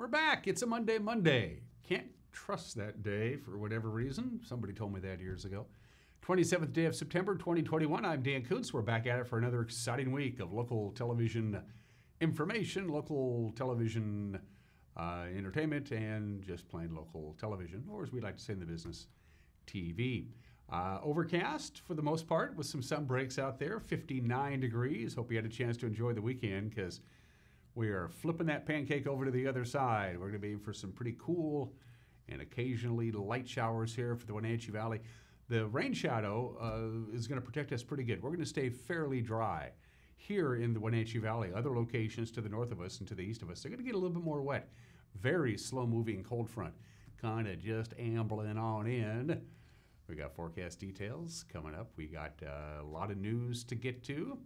We're back. It's a Monday. Can't trust that day for whatever reason. Somebody told me that years ago. 27th day of September 2021. I'm Dan Kuntz. We're back at it for another exciting week of local television information, local television entertainment, and just plain local television, or as we like to say in the business, TV. Overcast for the most part with some sun breaks out there, 59 degrees. Hope you had a chance to enjoy the weekend because we are flipping that pancake over to the other side. We're going to be in for some pretty cool and occasionally light showers here for the Wenatchee Valley. The rain shadow is going to protect us pretty good. We're going to stay fairly dry here in the Wenatchee Valley. Other locations to the north of us and to the east of us, they're going to get a little bit more wet. Very slow-moving cold front, kind of just ambling on in. We got forecast details coming up. We got a lot of news to get to.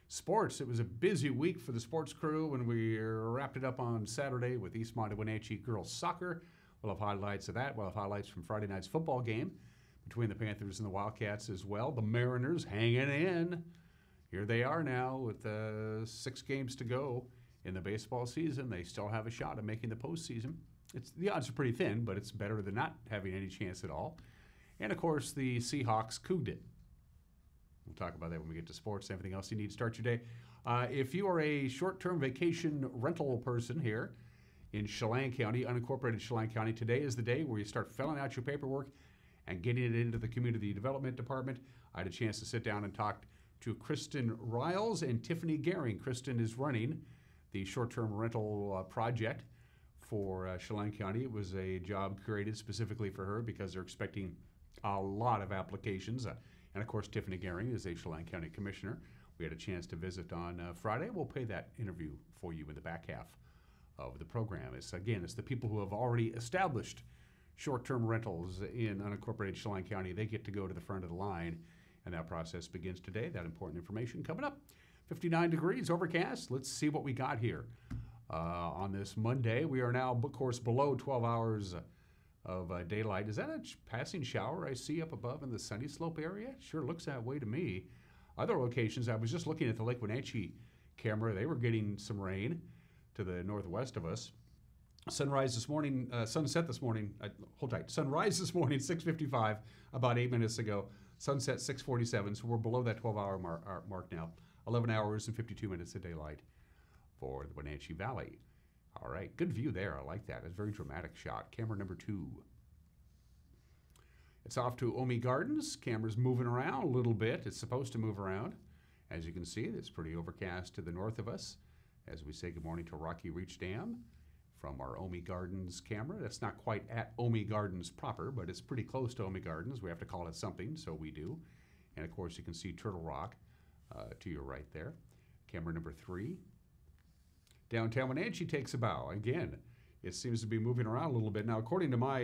Sports, it was a busy week for the sports crew when we wrapped it up on Saturday with Eastmont and Wenatchee girls soccer. We'll have highlights of that. We'll have highlights from Friday night's football game between the Panthers and the Wildcats as well. The Mariners hanging in. Here they are now with 6 games to go in the baseball season. They still have a shot at making the postseason. The odds are pretty thin, but it's better than not having any chance at all. And, of course, the Seahawks couged it. We'll talk about that when we get to sports and everything else you need to start your day. If you are a short-term vacation rental person here in Chelan County, unincorporated Chelan County, today is the day where you start filling out your paperwork and getting it into the Community Development Department. I had a chance to sit down and talk to Kirsten Ryles and Tiffany Gering. Kirsten is running the short-term rental project for Chelan County. It was a job created specifically for her because they're expecting a lot of applications. And of course, Tiffany Gering is a Chelan County Commissioner. We had a chance to visit on Friday. We'll play that interview for you in the back half of the program. It's the people who have already established short-term rentals in unincorporated Chelan County. They get to go to the front of the line, and that process begins today. That important information coming up. 59 degrees, overcast. Let's see what we got here on this Monday. We are now, of course, below 12 hours of daylight. Is that a passing shower I see up above in the Sunny Slope area? Sure looks that way to me. Other locations, I was just looking at the Lake Wenatchee camera. They were getting some rain to the northwest of us. Sunset this morning, hold tight. Sunrise this morning, 6:55, about 8 minutes ago. Sunset, 6:47, so we're below that 12-hour mark now. 11 hours and 52 minutes of daylight for the Wenatchee Valley. All right, good view there. I like that. It's a very dramatic shot. Camera number 2. It's off to Omi Gardens. Camera's moving around a little bit. It's supposed to move around. As you can see, it's pretty overcast to the north of us as we say good morning to Rocky Reach Dam from our Omi Gardens camera. That's not quite at Omi Gardens proper, but it's pretty close to Omi Gardens. We have to call it something, so we do. And, of course, you can see Turtle Rock to your right there. Camera number 3. Downtown Wenatchee takes a bow. Again, it seems to be moving around a little bit. Now, according to my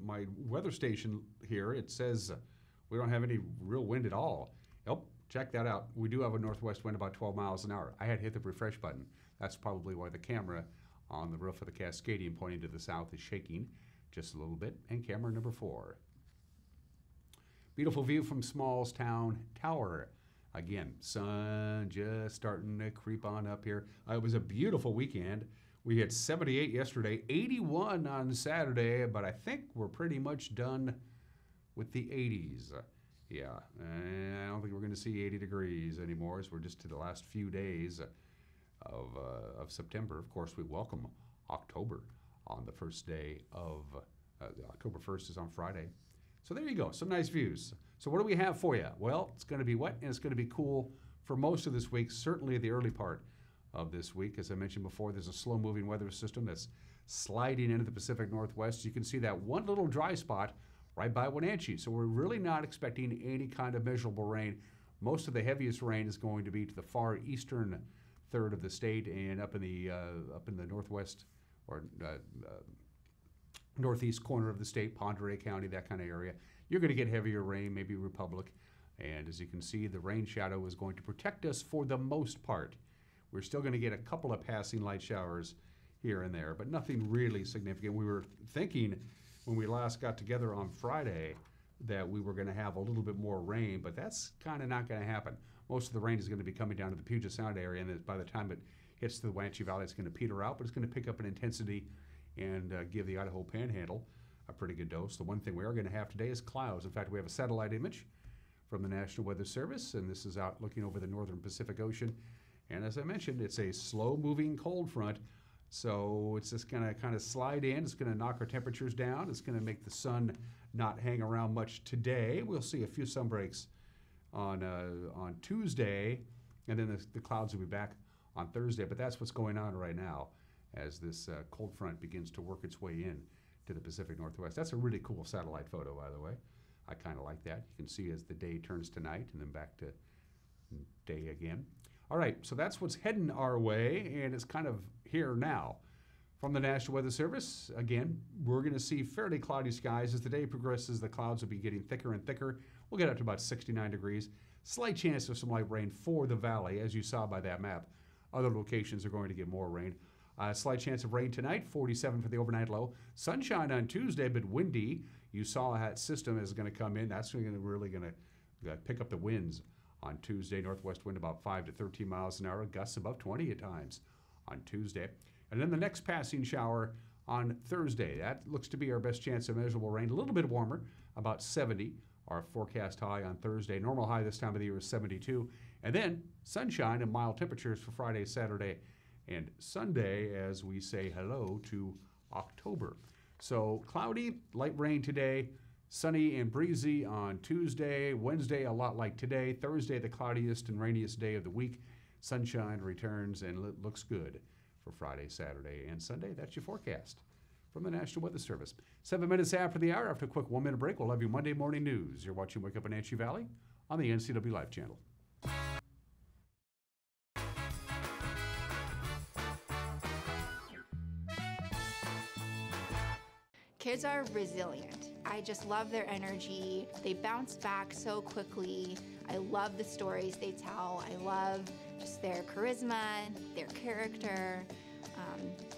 my weather station here, it says we don't have any real wind at all. Oh, check that out. We do have a northwest wind about 12 miles an hour. I had hit the refresh button. That's probably why the camera on the roof of the Cascadian pointing to the south is shaking just a little bit. And camera number 4. Beautiful view from Smallstown Tower. Again, sun just starting to creep on up here. It was a beautiful weekend. We had 78 yesterday, 81 on Saturday, but I think we're pretty much done with the 80s. Yeah, and I don't think we're going to see 80 degrees anymore, as we're just to the last few days of September. Of course, we welcome October on the first day of, October 1st is on Friday. So there you go, some nice views. So what do we have for you? Well, it's going to be wet and it's going to be cool for most of this week, certainly the early part of this week. As I mentioned before, there's a slow-moving weather system that's sliding into the Pacific Northwest. You can see that one little dry spot right by Wenatchee. So we're really not expecting any kind of measurable rain. Most of the heaviest rain is going to be to the far eastern third of the state and up in the northwest or northeast corner of the state, Ponderay County, that kind of area. You're going to get heavier rain, maybe Republic. And as you can see, the rain shadow is going to protect us for the most part. We're still going to get a couple of passing light showers here and there, but nothing really significant. We were thinking when we last got together on Friday that we were going to have a little bit more rain, but that's kind of not going to happen. Most of the rain is going to be coming down to the Puget Sound area, and by the time it hits the Wenatchee Valley, it's going to peter out, but it's going to pick up in intensity and give the Idaho Panhandle a pretty good dose. The one thing we are going to have today is clouds. In fact, we have a satellite image from the National Weather Service, and this is out looking over the northern Pacific Ocean. And as I mentioned, it's a slow-moving cold front, so it's just going to kind of slide in. It's going to knock our temperatures down. It's going to make the sun not hang around much today. We'll see a few sun breaks on Tuesday, and then the clouds will be back on Thursday. But that's what's going on right now as this cold front begins to work its way in to the Pacific Northwest. That's a really cool satellite photo, by the way. I kind of like that. You can see as the day turns to night and then back to day again. All right, so that's what's heading our way, and it's kind of here now. From the National Weather Service, again, we're going to see fairly cloudy skies. As the day progresses, the clouds will be getting thicker and thicker. We'll get up to about 69 degrees. Slight chance of some light rain for the valley, as you saw by that map. Other locations are going to get more rain. Slight chance of rain tonight, 47 for the overnight low. Sunshine on Tuesday, but windy. You saw that system is going to come in. That's really going to pick up the winds on Tuesday. Northwest wind about 5 to 13 miles an hour. Gusts above 20 at times on Tuesday. And then the next passing shower on Thursday. That looks to be our best chance of measurable rain. A little bit warmer, about 70. Our forecast high on Thursday. Normal high this time of the year is 72. And then sunshine and mild temperatures for Friday, Saturday, and Sunday as we say hello to October. So cloudy, light rain today, sunny and breezy on Tuesday. Wednesday, a lot like today. Thursday, the cloudiest and rainiest day of the week. Sunshine returns and it looks good for Friday, Saturday, and Sunday. That's your forecast from the National Weather Service. 7 minutes after the hour, after a quick 1-minute break, we'll have your Monday morning news. You're watching Wake Up Wenatchee Valley on the NCW Live channel. Kids are resilient. I just love their energy. They bounce back so quickly. I love the stories they tell. I love just their charisma, their character.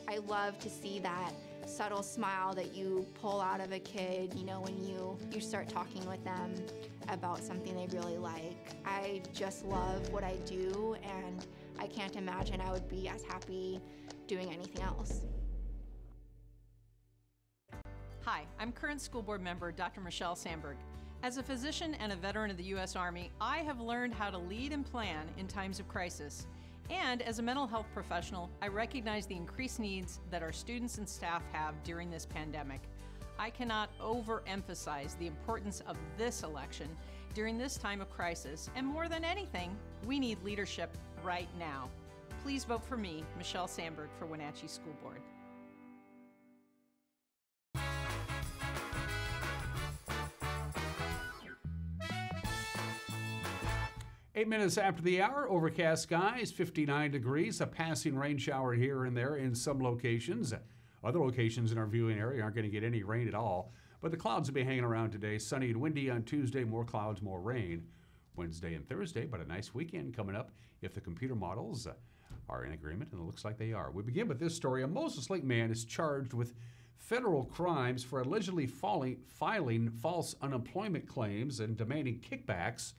I love to see that subtle smile that you pull out of a kid, you know, when you start talking with them about something they really like. I just love what I do, and I can't imagine I would be as happy doing anything else. Hi, I'm current school board member Dr. Michelle Sandberg. As a physician and a veteran of the U.S. Army, I have learned how to lead and plan in times of crisis. And as a mental health professional, I recognize the increased needs that our students and staff have during this pandemic. I cannot overemphasize the importance of this election during this time of crisis, and more than anything, we need leadership right now. Please vote for me, Michelle Sandberg, for Wenatchee School Board. 8 minutes after the hour, overcast skies, 59 degrees, a passing rain shower here and there in some locations. Other locations in our viewing area aren't going to get any rain at all, but the clouds will be hanging around today. Sunny and windy on Tuesday, more clouds, more rain. Wednesday and Thursday, but a nice weekend coming up if the computer models are in agreement, and it looks like they are. We begin with this story. A Moses Lake man is charged with federal crimes for allegedly filing false unemployment claims and demanding kickbacks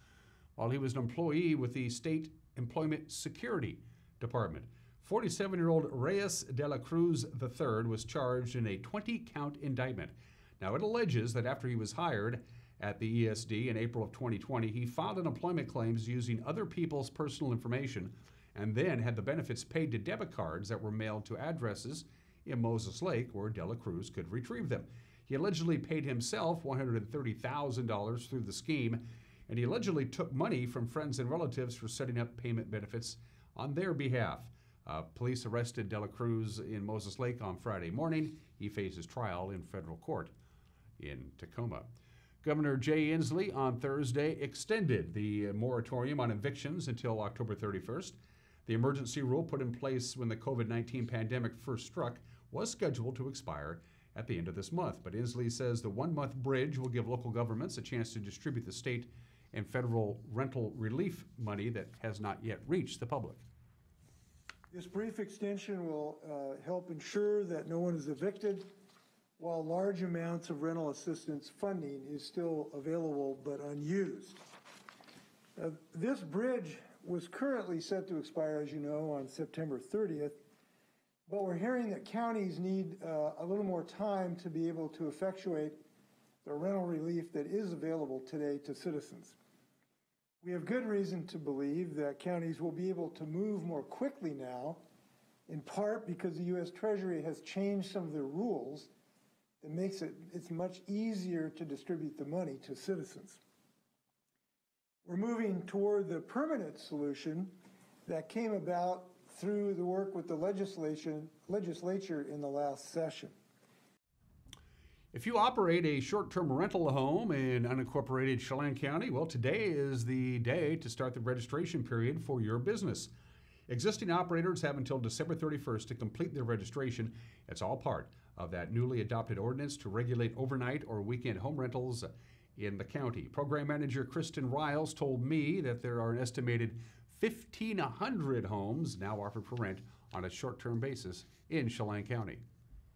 while he was an employee with the State Employment Security Department. 47-year-old Reyes de la Cruz III was charged in a 20-count indictment. Now, it alleges that after he was hired at the ESD in April of 2020, he filed unemployment claims using other people's personal information and then had the benefits paid to debit cards that were mailed to addresses in Moses Lake where de la Cruz could retrieve them. He allegedly paid himself $130,000 through the scheme, and he allegedly took money from friends and relatives for setting up payment benefits on their behalf. Police arrested de la Cruz in Moses Lake on Friday morning. He faces trial in federal court in Tacoma. Governor Jay Inslee on Thursday extended the moratorium on evictions until October 31st. The emergency rule put in place when the COVID-19 pandemic first struck was scheduled to expire at the end of this month. But Inslee says the one-month bridge will give local governments a chance to distribute the state and federal rental relief money that has not yet reached the public. This brief extension will help ensure that no one is evicted while large amounts of rental assistance funding is still available but unused. This bridge was currently set to expire, as you know, on September 30th, But we're hearing that counties need a little more time to be able to effectuate the rental relief that is available today to citizens. We have good reason to believe that counties will be able to move more quickly now, in part because the U.S. Treasury has changed some of their rules that makes it's much easier to distribute the money to citizens. We're moving toward the permanent solution that came about through the work with the legislature in the last session. If you operate a short-term rental home in unincorporated Chelan County, well, today is the day to start the registration period for your business. Existing operators have until December 31st to complete their registration. It's all part of that newly adopted ordinance to regulate overnight or weekend home rentals in the county. Program Manager Kirsten Ryles told me that there are an estimated 1,500 homes now offered for rent on a short-term basis in Chelan County.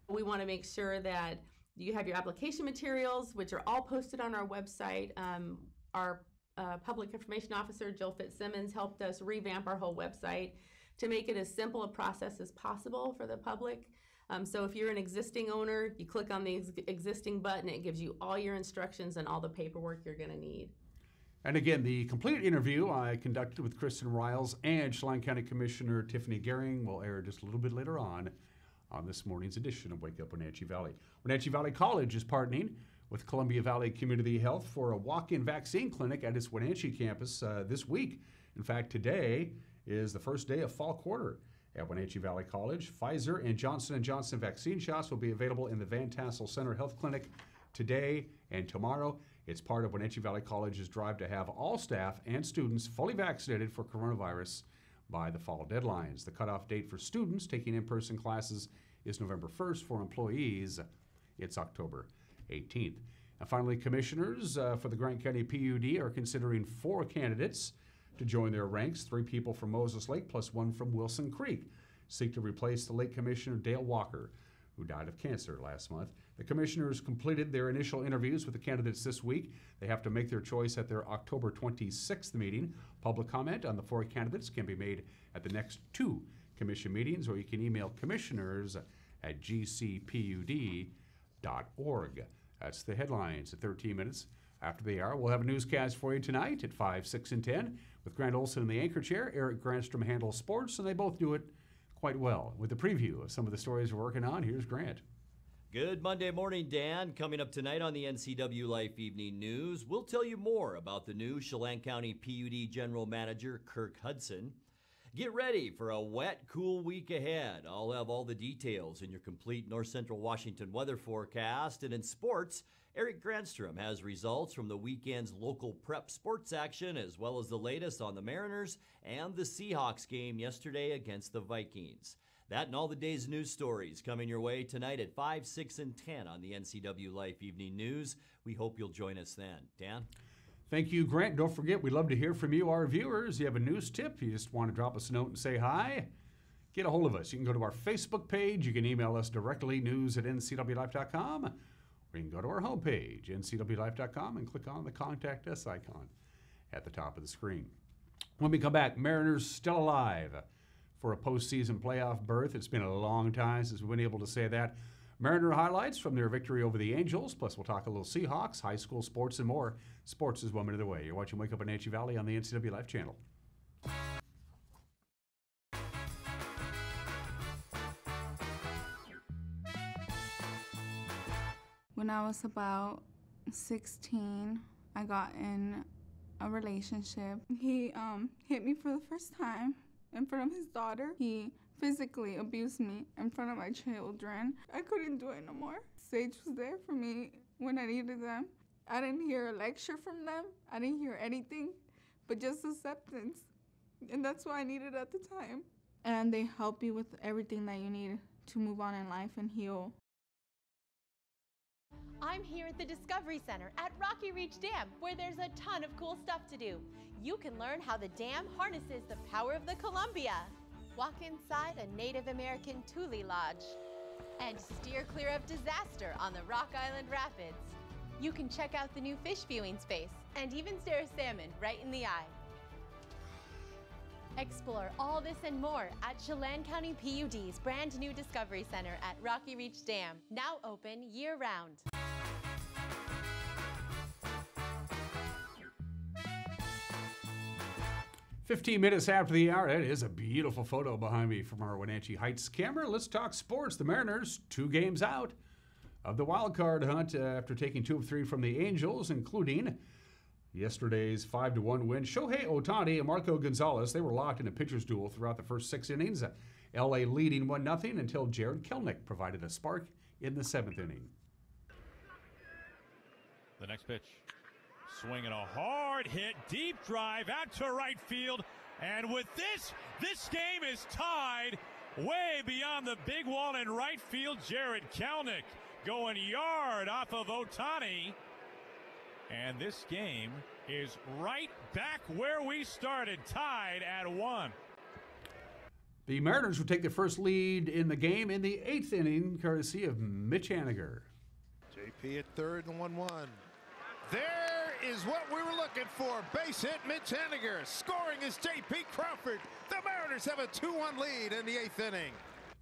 We want to make sure that you have your application materials, which are all posted on our website. Our Public Information Officer, Jill Fitzsimmons, helped us revamp our whole website to make it as simple a process as possible for the public. So if you're an existing owner, you click on the existing button, it gives you all your instructions and all the paperwork you're going to need. And again, the complete interview I conducted with Kirsten Ryles and Chelan County Commissioner Tiffany Gering will air just a little bit later on this morning's edition of Wake Up Wenatchee Valley. Wenatchee Valley College is partnering with Columbia Valley Community Health for a walk-in vaccine clinic at its Wenatchee campus this week. In fact, today is the first day of fall quarter at Wenatchee Valley College. Pfizer and Johnson & Johnson vaccine shots will be available in the Van Tassel Center Health Clinic today and tomorrow. It's part of Wenatchee Valley College's drive to have all staff and students fully vaccinated for coronavirus by the fall deadlines. The cutoff date for students taking in-person classes is November 1st. For employees, it's October 18th. And finally, commissioners for the Grant County PUD are considering 4 candidates to join their ranks. 3 people from Moses Lake plus 1 from Wilson Creek seek to replace the late Commissioner Dale Walker, who died of cancer last month. The commissioners completed their initial interviews with the candidates this week. They have to make their choice at their October 26th meeting. Public comment on the 4 candidates can be made at the next 2 commission meetings, or you can email commissioners@gcpud.org. That's the headlines at 13 minutes after the hour. We'll have a newscast for you tonight at 5, 6, and 10 with Grant Olson in the anchor chair. Eric Granstrom handles sports, and they both do it quite well. With a preview of some of the stories we're working on, here's Grant. Good Monday morning, Dan. Coming up tonight on the NCW Life Evening News, we'll tell you more about the new Chelan County PUD General Manager, Kirk Hudson. Get ready for a wet, cool week ahead. I'll have all the details in your complete North Central Washington weather forecast. And in sports, Eric Granstrom has results from the weekend's local prep sports action, as well as the latest on the Mariners and the Seahawks game yesterday against the Vikings. That and all the day's news stories coming your way tonight at 5, 6, and 10 on the NCW Life Evening News. We hope you'll join us then. Dan? Thank you, Grant. Don't forget, we'd love to hear from you, our viewers. You have a news tip, you just want to drop us a note and say hi, get a hold of us. You can go to our Facebook page. You can email us directly, news@ncwlife.com. Or you can go to our homepage, ncwlife.com, and click on the Contact Us icon at the top of the screen. When we come back, Mariners still alive for a postseason playoff berth. It's been a long time since we've been able to say that. Mariner highlights from their victory over the Angels, plus we'll talk a little Seahawks, high school sports, and more. Sports is 1 minute away. You're watching Wake Up Wenatchee Valley on the NCW Life channel. When I was about 16, I got in a relationship. He hit me for the first time in front of his daughter. He physically abused me in front of my children. I couldn't do it no more. Sage was there for me when I needed them. I didn't hear a lecture from them. I didn't hear anything, but just acceptance. And that's what I needed at the time. And they help you with everything that you need to move on in life and heal. I'm here at the Discovery Center at Rocky Reach Dam, where there's a ton of cool stuff to do. You can learn how the dam harnesses the power of the Columbia, walk inside a Native American Tule Lodge, and steer clear of disaster on the Rock Island Rapids. You can check out the new fish viewing space and even stare a salmon right in the eye. Explore all this and more at Chelan County PUD's brand new Discovery Center at Rocky Reach Dam, now open year-round. "15 minutes after the hour." That is a beautiful photo behind me from our Wenatchee Heights camera. Let's talk sports. The Mariners, 2 games out of the wild card hunt after taking 2 of 3 from the Angels, including yesterday's 5-1 win. Shohei Ohtani and Marco Gonzalez, they were locked in a pitcher's duel throughout the first 6 innings. LA leading 1-0 until Jared Kelenic provided a spark in the 7th inning. The next pitch. Swinging a hard hit, deep drive out to right field. And with this game is tied way beyond the big wall in right field. Jared Kelenic going yard off of Ohtani. And this game is right back where we started, tied at 1. The Mariners would take the first lead in the game in the 8th inning, courtesy of Mitch Haniger. JP at third and 1-1. There is what we were looking for. Base hit, Mitch Haniger. Scoring is JP Crawford. The Mariners have a 2-1 lead in the 8th inning.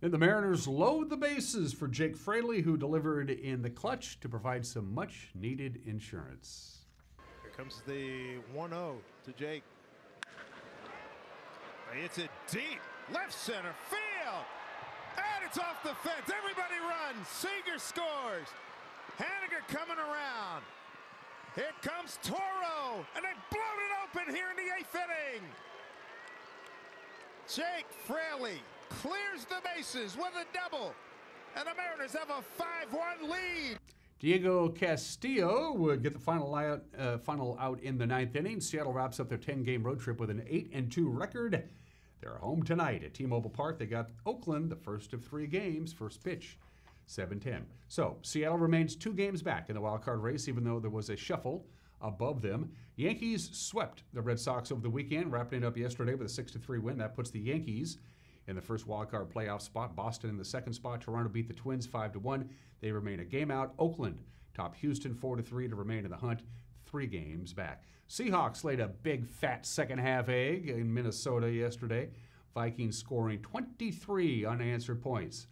Then the Mariners load the bases for Jake Fraley, who delivered in the clutch to provide some much-needed insurance. Here comes the 1-0 to Jake. It's a deep left center field. And it's off the fence. Everybody runs. Seager scores. Haniger coming around. Here comes Toro. And they blown it open here in the 8th inning. Jake Fraley clears the bases with a double, and the Mariners have a 5-1 lead. Diego Castillo would get the final out in the 9th inning. Seattle wraps up their 10-game road trip with an 8-2 record. They're home tonight at T-Mobile Park. They got Oakland, the first of 3 games. First pitch, 7:10. So Seattle remains 2 games back in the wild card race, even though there was a shuffle above them. Yankees swept the Red Sox over the weekend, wrapping it up yesterday with a 6-3 win. That puts the Yankees in the first wildcard playoff spot. Boston in the 2nd spot. Toronto beat the Twins 5-1. They remain a game out. Oakland topped Houston 4-3 to remain in the hunt, 3 games back. Seahawks laid a big fat second half egg in Minnesota yesterday. Vikings scoring 23 unanswered points.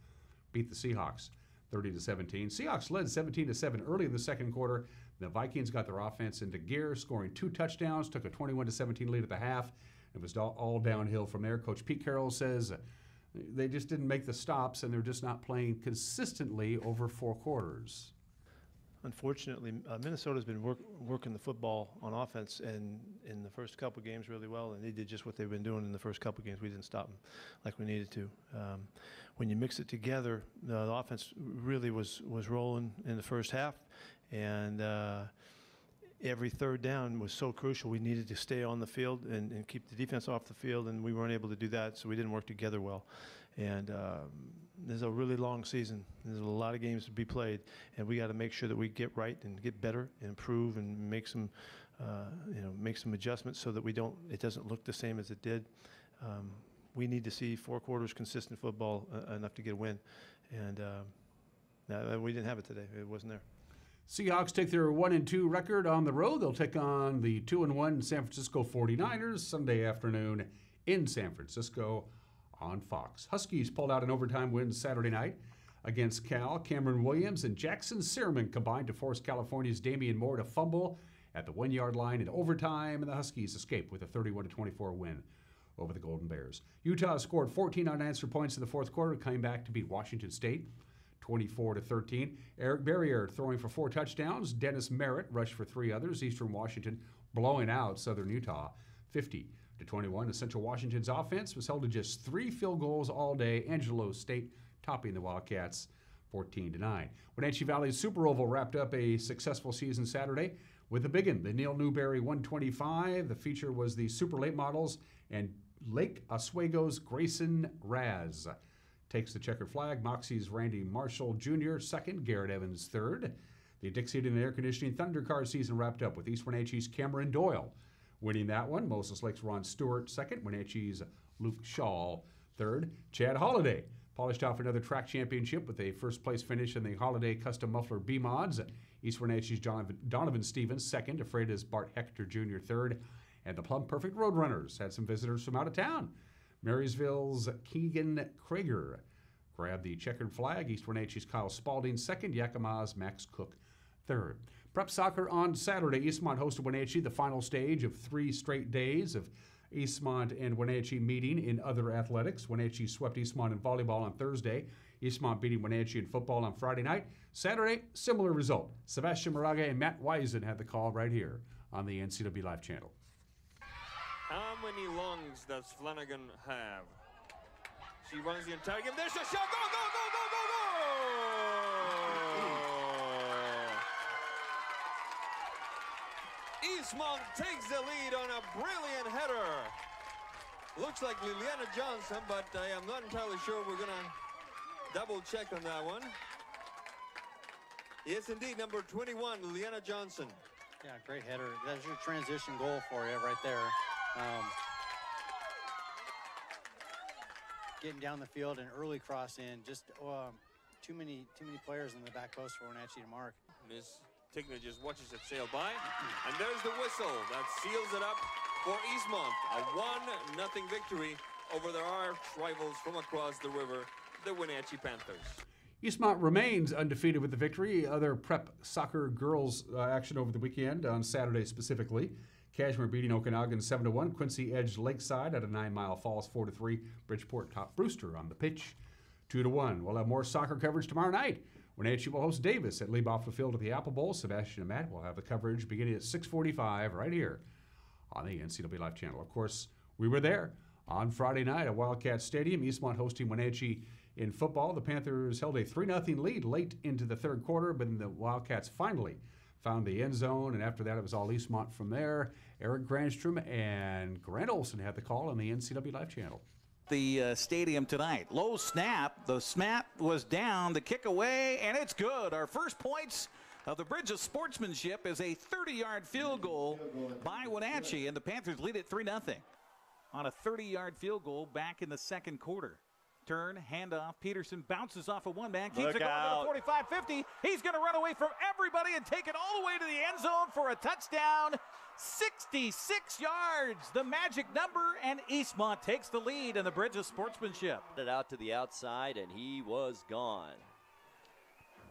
Beat the Seahawks 30-17. Seahawks led 17-7 early in the second quarter. The Vikings got their offense into gear, scoring 2 touchdowns, took a 21-17 lead at the half. It was all downhill from there. Coach Pete Carroll says they just didn't make the stops, and they're just not playing consistently over 4 quarters. Unfortunately, Minnesota's been working the football on offense, and in the first couple games really well, and they did just what they've been doing in the first couple games. We didn't stop them like we needed to. When you mix it together, the offense really was rolling in the first half, and every third down was so crucial. We needed to stay on the field and keep the defense off the field, and we weren't able to do that, so we didn't work together well. And there's a really long season. There's a lot of games to be played, and we got to make sure that we get right and get better, and improve, and make some, make some adjustments so that it doesn't look the same as it did. We need to see 4 quarters consistent football enough to get a win, and we didn't have it today. It wasn't there. Seahawks take their 1-2 record on the road. They'll take on the 2-1 San Francisco 49ers Sunday afternoon in San Francisco on Fox. Huskies pulled out an overtime win Saturday night against Cal. Cameron Williams and Jackson Searman combined to force California's Damian Moore to fumble at the 1-yard line in overtime, and the Huskies escaped with a 31-24 win over the Golden Bears. Utah scored 14 unanswered points in the fourth quarter, came back to beat Washington State 24-13. Eric Barriere throwing for 4 touchdowns. Dennis Merritt rushed for 3 others. Eastern Washington blowing out Southern Utah 50-21. Central Washington's offense was held to just 3 field goals all day. Angelo State topping the Wildcats 14-9. Wenatchee Valley's Super Oval wrapped up a successful season Saturday with the big one, the Neil Newberry 125. The feature was the Super Late Models and Lake Oswego's Grayson Raz takes the checkered flag. Moxie's Randy Marshall Jr. second, Garrett Evans third. The Dixie and Air Conditioning Thunder Car season wrapped up with East Wenatchee's Cameron Doyle winning that one. Moses Lake's Ron Stewart second. Wenatchee's Luke Shaw third. Chad Holliday polished off another track championship with a first-place finish in the Holiday Custom Muffler B-Mods. East Wenatchee's Donovan Stevens second. Afraida's Bart Hector Jr. third. And the Plum Perfect Roadrunners had some visitors from out of town. Marysville's Keegan Krager grabbed the checkered flag. East Wenatchee's Kyle Spalding second. Yakima's Max Cook third. Prep soccer on Saturday. Eastmont hosted Wenatchee, the final stage of 3 straight days of Eastmont and Wenatchee meeting in other athletics. Wenatchee swept Eastmont in volleyball on Thursday. Eastmont beating Wenatchee in football on Friday night. Saturday, similar result. Sebastian Moraga and Matt Wiesen had the call right here on the NCW Live channel. How many lungs does Flanagan have? She runs the entire game. There's a shot. Go, go, go, go, go, go! Eastmont takes the lead on a brilliant header. Looks like Liliana Johnson, but I am not entirely sure. We're going to double check on that one. Yes, indeed, number 21, Liliana Johnson. Yeah, great header. That's your transition goal for you right there. Getting down the field and early cross in. Just too many players in the back post for Wenatchee to mark. Miss Tigner just watches it sail by, and there's the whistle that seals it up for Eastmont. A 1-0 victory over their arch rivals from across the river, the Wenatchee Panthers. Eastmont remains undefeated with the victory. Other prep soccer girls action over the weekend on Saturday specifically. Kashmir beating Okanagan 7-1. Quincy edged Lakeside at a 9 Mile Falls 4-3. Bridgeport topped Brewster on the pitch 2-1. We'll have more soccer coverage tomorrow night. Wenatchee will host Davis at Liebhoff Field at the Apple Bowl. Sebastian and Matt will have the coverage beginning at 6:45 right here on the NCW Live channel. Of course, we were there on Friday night at Wildcat Stadium. Eastmont hosting Wenatchee in football. The Panthers held a 3-0 lead late into the third quarter, but then the Wildcats finally found the end zone, and after that it was all Eastmont from there. Eric Granstrom and Grant Olson had the call on the NCW Live channel. The stadium tonight. Low snap. The snap was down. The kick away, and it's good. Our first points of the Bridge of Sportsmanship is a 30-yard field goal by Wenatchee, and the Panthers lead it 3-0 on a 30-yard field goal back in the second quarter. Turn, handoff. Peterson bounces off of one man, keeps it going to the 45-50. He's going to run away from everybody and take it all the way to the end zone for a touchdown. 66 yards, the magic number, and Eastmont takes the lead in the Bridge of Sportsmanship. It out to the outside, and he was gone.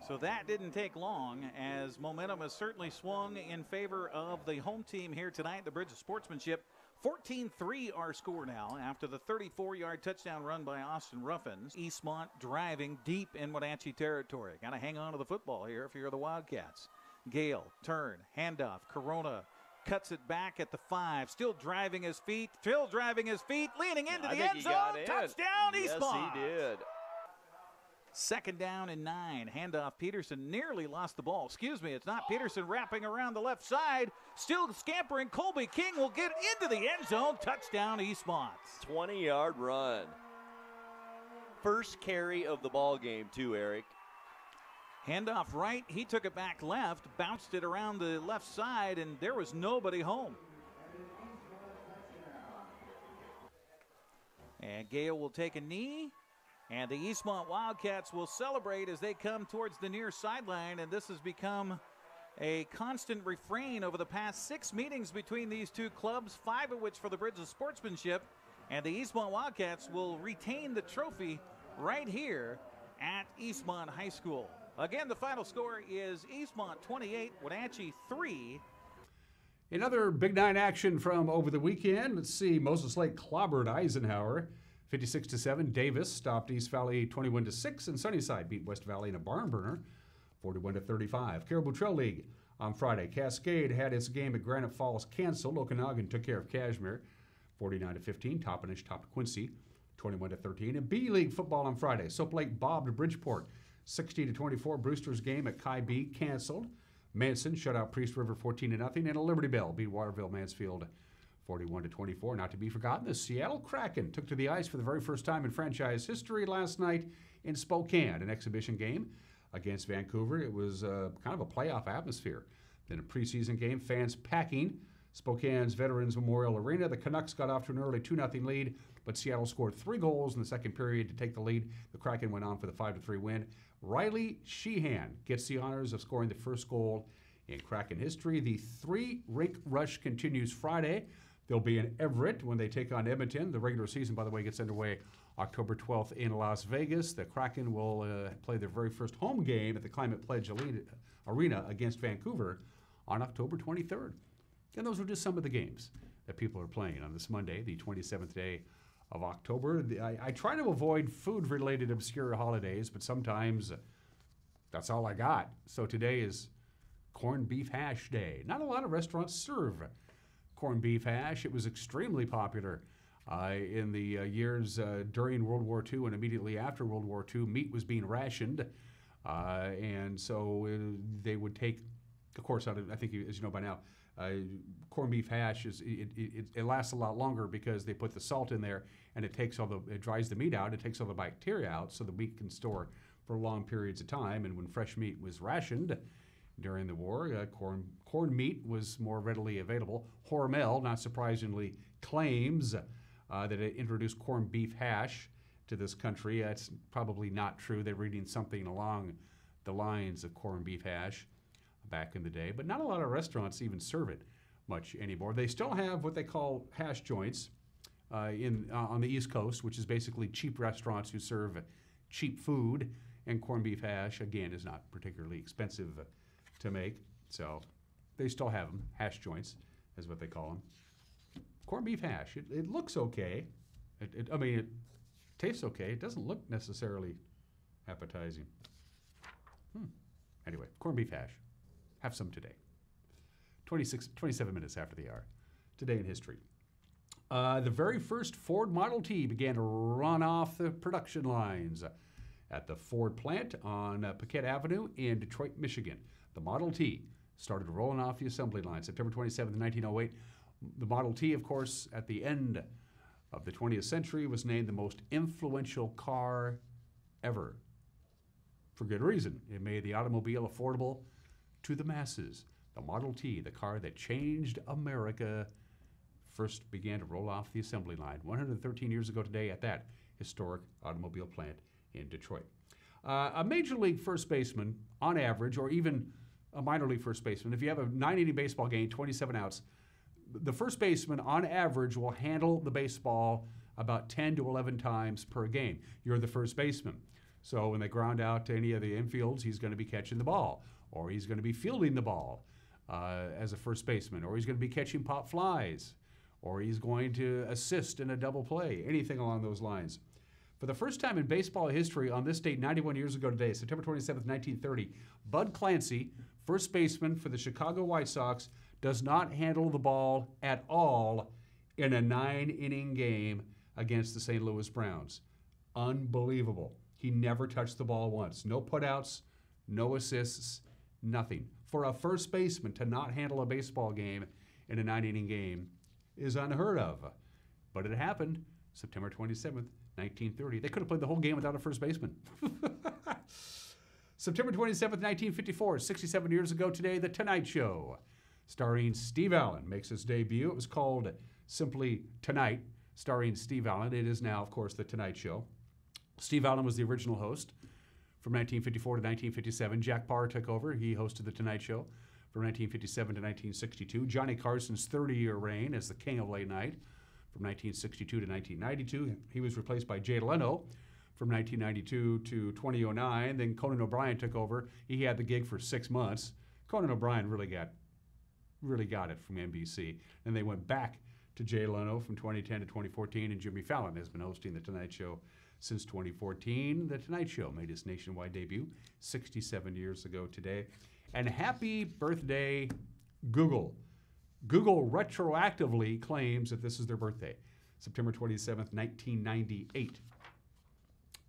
So that didn't take long, as momentum has certainly swung in favor of the home team here tonight, the Bridge of Sportsmanship. 14-3 our score now after the 34-yard touchdown run by Austin Ruffins. Eastmont driving deep in Wenatchee territory. Got to hang on to the football here if you're the Wildcats. Gale, turn, handoff, Corona cuts it back at the 5, still driving his feet, leaning into the end zone, touchdown Eastmont. Yes, he did. Second down and 9. Handoff. Peterson nearly lost the ball. Excuse me, it's not Peterson wrapping around the left side. Still scampering. Colby King will get into the end zone. Touchdown Eastmont. 20-yard run. First carry of the ball game too, Eric. Handoff right. He took it back left, bounced it around the left side, and there was nobody home. And Gale will take a knee. And the Eastmont Wildcats will celebrate as they come towards the near sideline. And this has become a constant refrain over the past 6 meetings between these two clubs, 5 of which for the Bridge of Sportsmanship. And the Eastmont Wildcats will retain the trophy right here at Eastmont High School. Again, the final score is Eastmont 28, Wenatchee 3. Another Big Nine action from over the weekend. Let's see, Moses Lake clobbered Eisenhower 56-7. Davis stopped East Valley 21-6, and Sunnyside beat West Valley in a barn burner 41-35. Caribou Trail League on Friday. Cascade had its game at Granite Falls canceled. Okanagan took care of Kashmir 49-15. Toppenish topped Quincy 21-13. And B League football on Friday. Soap Lake bobbed Bridgeport 60-24. Brewster's game at Chi B canceled. Manson shut out Priest River 14-0, and a Liberty Bell beat Waterville Mansfield 41-24. Not to be forgotten, the Seattle Kraken took to the ice for the very first time in franchise history last night in Spokane, an exhibition game against Vancouver. It was kind of a playoff atmosphere. Then a preseason game, fans packing Spokane's Veterans Memorial Arena. The Canucks got off to an early 2-0 lead, but Seattle scored 3 goals in the second period to take the lead. The Kraken went on for the 5-3 win. Riley Sheehan gets the honors of scoring the first goal in Kraken history. The 3-rink rush continues Friday. They'll be in Everett when they take on Edmonton. The regular season, by the way, gets underway October 12th in Las Vegas. The Kraken will play their very first home game at the Climate Pledge Arena against Vancouver on October 23rd. And those are just some of the games that people are playing on this Monday, the 27th day of October. I try to avoid food-related obscure holidays, but sometimes that's all I got. So today is corned beef hash day. Not a lot of restaurants serve corned beef hash. It was extremely popular in the years during World War II and immediately after World War II. Meat was being rationed, and so they would take, of course, I think as you know by now, corned beef hash it lasts a lot longer because they put the salt in there and it dries the meat out. It takes all the bacteria out, so the meat can store for long periods of time. And when fresh meat was rationed during the war, corned meat was more readily available. Hormel, not surprisingly, claims that it introduced corned beef hash to this country. That's probably not true. They're reading something along the lines of corned beef hash back in the day, but not a lot of restaurants even serve it much anymore. They still have what they call hash joints on the East Coast, which is basically cheap restaurants who serve cheap food, and corned beef hash, again, is not particularly expensive to make, so they still have them. Hash joints is what they call them. Corned beef hash, it looks okay. It tastes okay. It doesn't look necessarily appetizing. Anyway, corned beef hash. Have some today. 27 minutes after the hour. Today in history. The very first Ford Model T began to run off the production lines at the Ford plant on Paquette Avenue in Detroit, Michigan. The Model T started rolling off the assembly line September 27, 1908. The Model T, of course, at the end of the 20th century was named the most influential car ever. For good reason. It made the automobile affordable to the masses. The Model T, the car that changed America, first began to roll off the assembly line 113 years ago today at that historic automobile plant in Detroit. A major league first baseman, on average, or even a minor league first baseman, if you have a 9-inning baseball game, 27 outs, the first baseman, on average, will handle the baseball about 10 to 11 times per game. You're the first baseman. So when they ground out to any of the infields, he's going to be catching the ball, or he's going to be fielding the ball as a first baseman, or he's going to be catching pop flies, or he's going to assist in a double play, anything along those lines. For the first time in baseball history, on this date 91 years ago today, September 27, 1930, Bud Clancy, first baseman for the Chicago White Sox, does not handle the ball at all in a 9-inning game against the St. Louis Browns. Unbelievable. He never touched the ball once. No putouts, no assists, nothing. For a first baseman to not handle a baseball game in a 9-inning game is unheard of. But it happened September 27th, 1930. They could have played the whole game without a first baseman. September 27th, 1954, 67 years ago today, The Tonight Show, starring Steve Allen, makes its debut. It was called simply Tonight, starring Steve Allen. It is now, of course, The Tonight Show. Steve Allen was the original host from 1954 to 1957. Jack Barr took over. He hosted The Tonight Show from 1957 to 1962. Johnny Carson's 30-year reign as the king of late night from 1962 to 1992. He was replaced by Jay Leno from 1992 to 2009. Then Conan O'Brien took over. He had the gig for 6 months. Conan O'Brien really got it from NBC. And they went back to Jay Leno from 2010 to 2014, and Jimmy Fallon has been hosting The Tonight Show since 2014. The Tonight Show made its nationwide debut 67 years ago today. And happy birthday, Google. Google retroactively claims that this is their birthday, September 27th, 1998.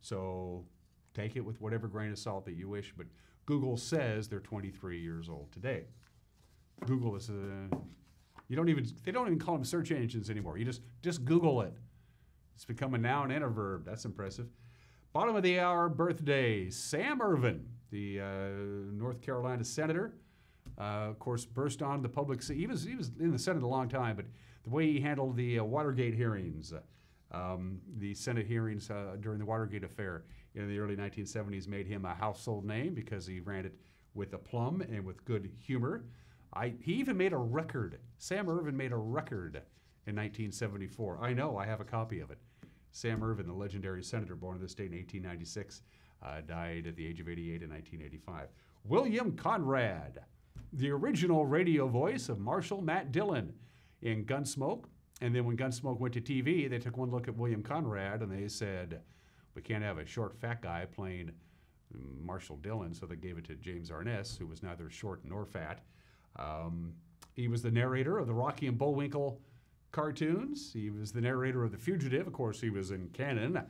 So take it with whatever grain of salt that you wish, but Google says they're 23 years old today. Google is they don't even call them search engines anymore. You just Google it. It's become a noun and a verb. That's impressive. Bottom of the hour birthdays. Sam Ervin, the North Carolina senator, of course, burst on the public. He was in the Senate a long time, but the way he handled the Watergate hearings, the Senate hearings during the Watergate affair in the early 1970s made him a household name because he ran it with aplomb and with good humor. He even made a record. Sam Ervin made a record in 1974. I know, I have a copy of it. Sam Ervin, the legendary senator born in this state in 1896, died at the age of 88 in 1985. William Conrad, the original radio voice of Marshal Matt Dillon in Gunsmoke. And then when Gunsmoke went to TV, they took one look at William Conrad and they said, we can't have a short, fat guy playing Marshal Dillon, so they gave it to James Arness, who was neither short nor fat. He was the narrator of the Rocky and Bullwinkle cartoons. He was the narrator of The Fugitive. Of course, he was in canon,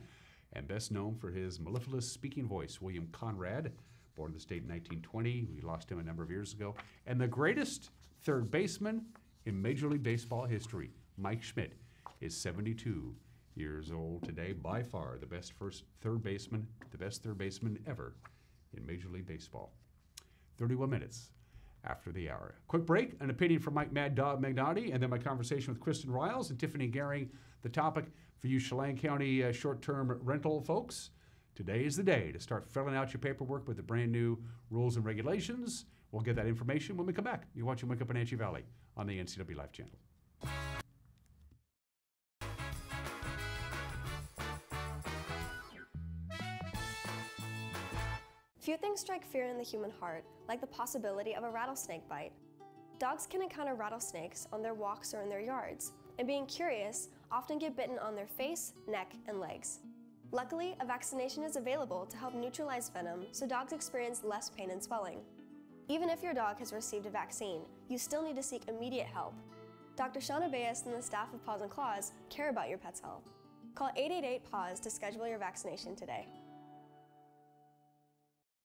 and best known for his mellifluous speaking voice. William Conrad, born in the state in 1920. We lost him a number of years ago. And the greatest third baseman in Major League Baseball history, Mike Schmidt, is 72 years old today. By far the best third baseman ever in Major League Baseball. 31 minutes after the hour. Quick break, an opinion from Mike Mad Dog Magnotti, and then my conversation with Kirsten Ryles and Tiffany Gering, the topic for you Chelan County short-term rental folks. Today is the day to start filling out your paperwork with the brand new rules and regulations. We'll get that information when we come back. You're watching Wake Up Wenatchee Valley on the NCW Life channel. Few things strike fear in the human heart, like the possibility of a rattlesnake bite. Dogs can encounter rattlesnakes on their walks or in their yards, and being curious, often get bitten on their face, neck, and legs. Luckily, a vaccination is available to help neutralize venom so dogs experience less pain and swelling. Even if your dog has received a vaccine, you still need to seek immediate help. Dr. Shauna Bayes and the staff of Paws and Claws care about your pet's health. Call 888-PAWS to schedule your vaccination today.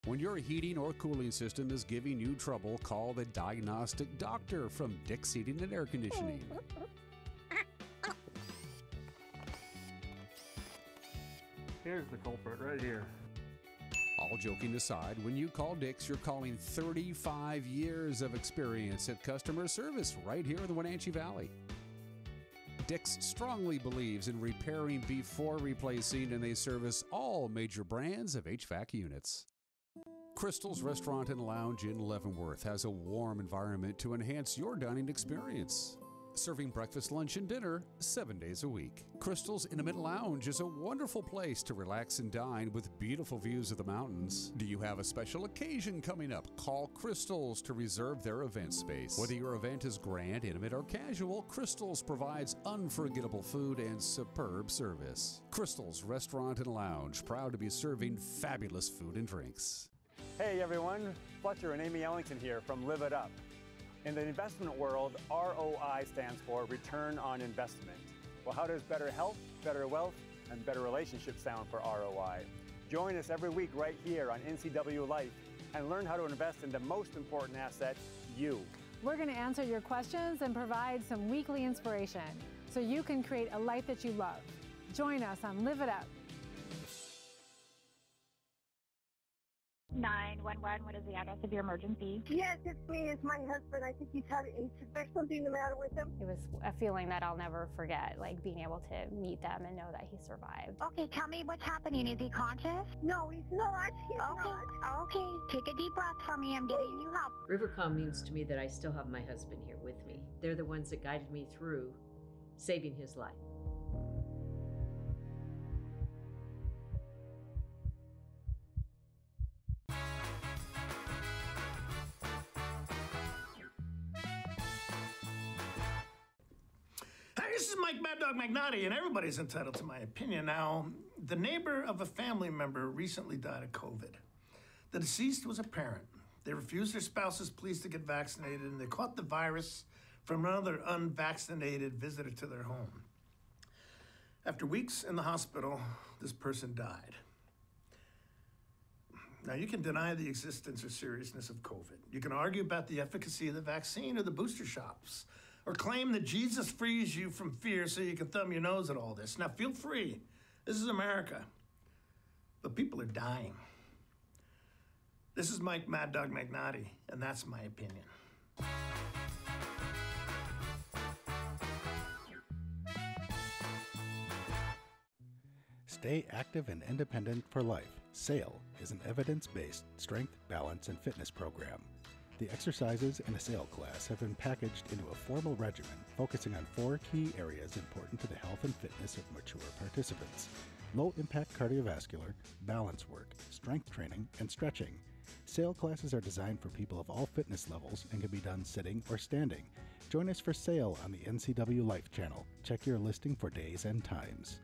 When your heating or cooling system is giving you trouble, call the diagnostic doctor from Dick's Heating and Air Conditioning. Here's the culprit right here. All joking aside, when you call Dick's, you're calling 35 years of experience at customer service right here in the Wenatchee Valley. Dick's strongly believes in repairing before replacing, and they service all major brands of HVAC units. Crystal's Restaurant and Lounge in Leavenworth has a warm environment to enhance your dining experience. Serving breakfast, lunch, and dinner 7 days a week. Crystal's Intimate Lounge is a wonderful place to relax and dine with beautiful views of the mountains. Do you have a special occasion coming up? Call Crystal's to reserve their event space. Whether your event is grand, intimate, or casual, Crystal's provides unforgettable food and superb service. Crystal's Restaurant and Lounge, proud to be serving fabulous food and drinks. Hey everyone, Fletcher and Amy Ellington here from Live It Up. In the investment world, ROI stands for Return on Investment. Well, how does better health, better wealth, and better relationships sound for ROI? Join us every week right here on NCW Life and learn how to invest in the most important asset, you. We're going to answer your questions and provide some weekly inspiration so you can create a life that you love. Join us on Live It Up. 911, what is the address of your emergency? Yes, it's me. It's my husband. I think is there something the matter with him? It was a feeling that I'll never forget, like being able to meet them and know that he survived. Okay, tell me what's happening. Is he conscious? No, he's not. He's not. Okay, take a deep breath for me. I'm getting you help. Rivercom means to me that I still have my husband here with me. They're the ones that guided me through saving his life. This is Mike Mad Dog Magnotti, and everybody's entitled to my opinion. Now, the neighbor of a family member recently died of COVID. The deceased was a parent. They refused their spouse's pleas to get vaccinated, and they caught the virus from another unvaccinated visitor to their home. After weeks in the hospital, this person died. Now, you can deny the existence or seriousness of COVID. You can argue about the efficacy of the vaccine or the booster shots, or claim that Jesus frees you from fear so you can thumb your nose at all this. Now, feel free. This is America. But people are dying. This is Mike Mad Dog Magnotti, and that's my opinion. Stay active and independent for life. SAIL is an evidence-based strength, balance, and fitness program. The exercises in a sail class have been packaged into a formal regimen focusing on 4 key areas important to the health and fitness of mature participants: low-impact cardiovascular, balance work, strength training, and stretching. Sail classes are designed for people of all fitness levels and can be done sitting or standing. Join us for sail on the NCW Life channel. Check your listing for days and times.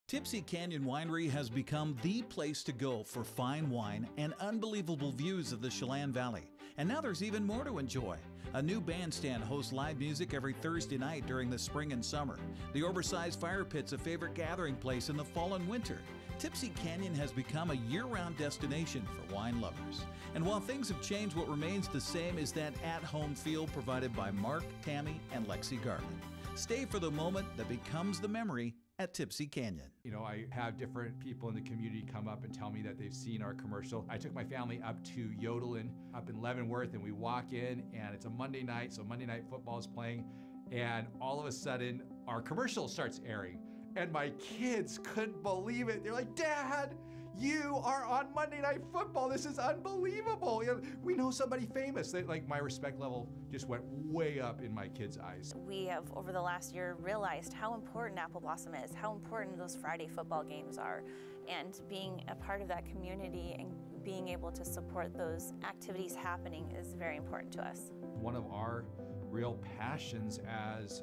Tipsy Canyon Winery has become the place to go for fine wine and unbelievable views of the Chelan Valley. And now there's even more to enjoy. A new bandstand hosts live music every Thursday night during the spring and summer. The oversized fire pit's a favorite gathering place in the fall and winter. Tipsy Canyon has become a year-round destination for wine lovers. And while things have changed, what remains the same is that at-home feel provided by Mark, Tammy, and Lexi Garland. Stay for the moment that becomes the memory at Tipsy Canyon. You know, I have different people in the community come up and tell me that they've seen our commercial. I took my family up to Yodelin up in Leavenworth, and we walk in, and it's a Monday night, so Monday Night Football is playing, and all of a sudden, our commercial starts airing, and my kids couldn't believe it. They're like, "Dad, you are on Monday Night Football. This is unbelievable. You know, we know somebody famous." Like, my respect level just went way up in my kids' eyes. We have, over the last year, realized how important Apple Blossom is, how important those Friday football games are, and being a part of that community and being able to support those activities happening is very important to us. One of our real passions as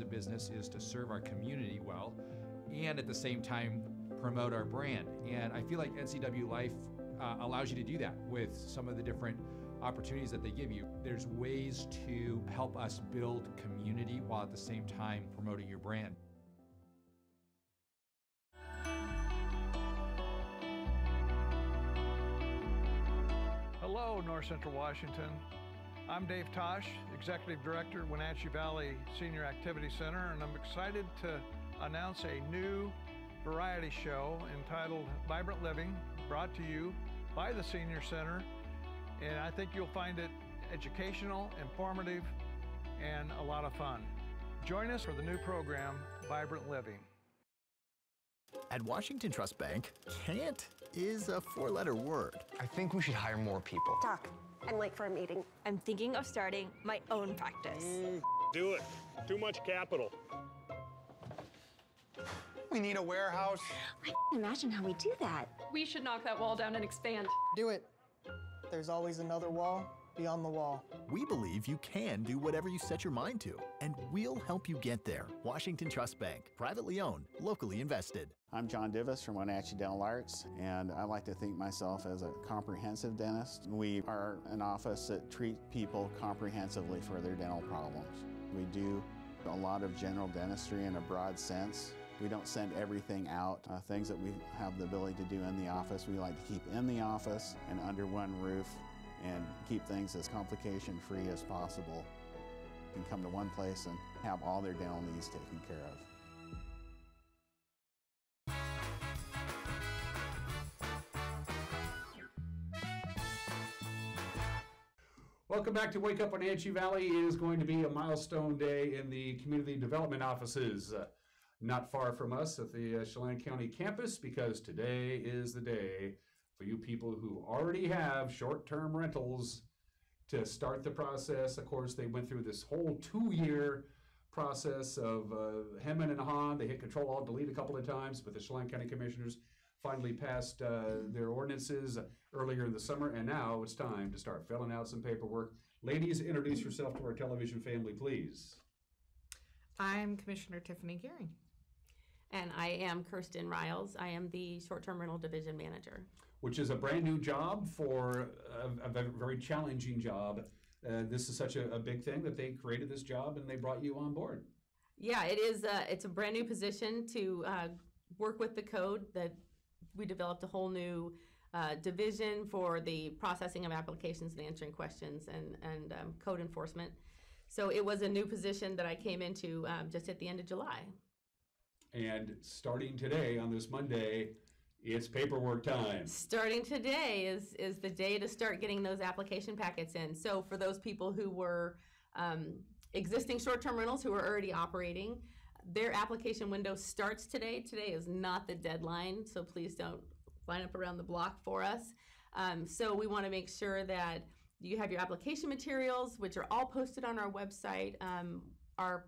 a business is to serve our community well, and at the same time promote our brand. And I feel like NCW Life allows you to do that with some of the different opportunities that they give you. There's ways to help us build community while at the same time promoting your brand. Hello, North Central Washington. I'm Dave Tosh, Executive Director, Wenatchee Valley Senior Activity Center, and I'm excited to announce a new variety show entitled Vibrant Living, brought to you by the Senior Center, and I think you'll find it educational, informative, and a lot of fun. Join us for the new program, Vibrant Living. At Washington Trust Bank, can't is a 4-letter word. I think we should hire more people. Doc, I'm late for a meeting. I'm thinking of starting my own practice. Do it. Too much capital. We need a warehouse. I can't imagine how we do that. We should knock that wall down and expand. Do it. There's always another wall beyond the wall. We believe you can do whatever you set your mind to, and we'll help you get there. Washington Trust Bank, privately owned, locally invested. I'm John Divis from Wenatchee Dental Arts, and I like to think myself as a comprehensive dentist. We are an office that treats people comprehensively for their dental problems. We do a lot of general dentistry in a broad sense. We don't send everything out. Things that we have the ability to do in the office, we like to keep in the office and under one roof and keep things as complication-free as possible. You can come to one place and have all their dental needs taken care of. Welcome back to Wake Up Wenatchee Valley. It is going to be a milestone day in the community development offices not far from us at the Chelan County campus, because today is the day for you people who already have short-term rentals to start the process. Of course, they went through this whole 2-year process of hemming and hawing. They hit Control-Alt-Delete a couple of times, but the Chelan County Commissioners finally passed their ordinances earlier in the summer, and now it's time to start filling out some paperwork. Ladies, introduce yourself to our television family, please. I'm Commissioner Tiffany Gering. And I am Kirsten Ryles. I am the Short-Term Rental Division Manager. Which is a brand new job for a very challenging job. This is such a big thing that they created this job and they brought you on board. Yeah, it is. It's a brand new position to work with the code. That we developed a whole new division for the processing of applications and answering questions and code enforcement. So it was a new position that I came into just at the end of July. And starting today on this Monday, it's paperwork time. Starting today is the day to start getting those application packets in. So for those people who were existing short-term rentals who are already operating, their application window starts today. Today is not the deadline, so please don't line up around the block for us. So we want to make sure that You have your application materials, which are all posted on our website. Our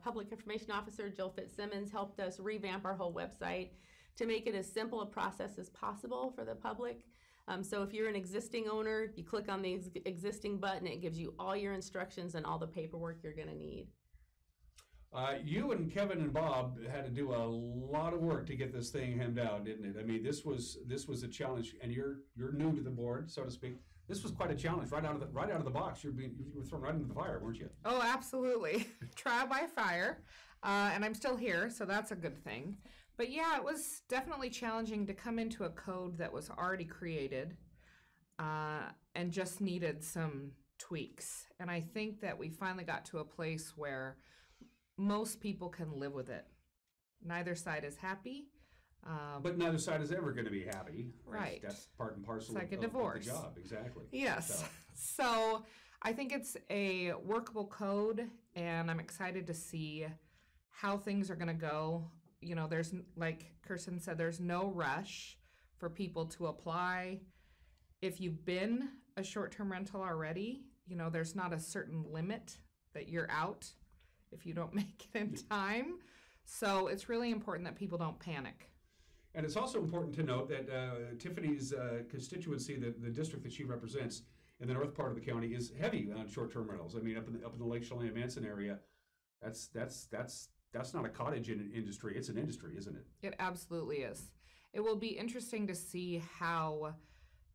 Public Information Officer, Jill Fitzsimmons, helped us revamp our whole website to make it as simple a process as possible for the public. So if you're an existing owner, you click on the existing button, it gives you all your instructions and all the paperwork you're gonna need. You and Kevin and Bob had to do a lot of work to get this thing hemmed out, didn't it? I mean, this was a challenge, and you're new to the board, so to speak. This was quite a challenge right out of the box. You were thrown right into the fire, weren't you? Oh, absolutely. Trial by fire, and I'm still here, so that's a good thing. But yeah, it was definitely challenging to come into a code that was already created and just needed some tweaks. And I think that we finally got to a place where most people can live with it. Neither side is happy. But neither side is ever going to be happy. Right. That's part and parcel it's like of a divorce. The job, exactly. Yes. So I think it's a workable code, and I'm excited to see how things are going to go. You know, there's, like Kirsten said, there's no rush for people to apply. If you've been a short-term rental already, you know, there's not a certain limit that you're out if you don't make it in time. So it's really important that people don't panic. And it's also important to note that Tiffany's constituency, the district that she represents in the north part of the county, is heavy on short-term rentals. I mean, up in the Lake Chelan Manson area, that's not a cottage industry. It's an industry, isn't it? It absolutely is. It will be interesting to see how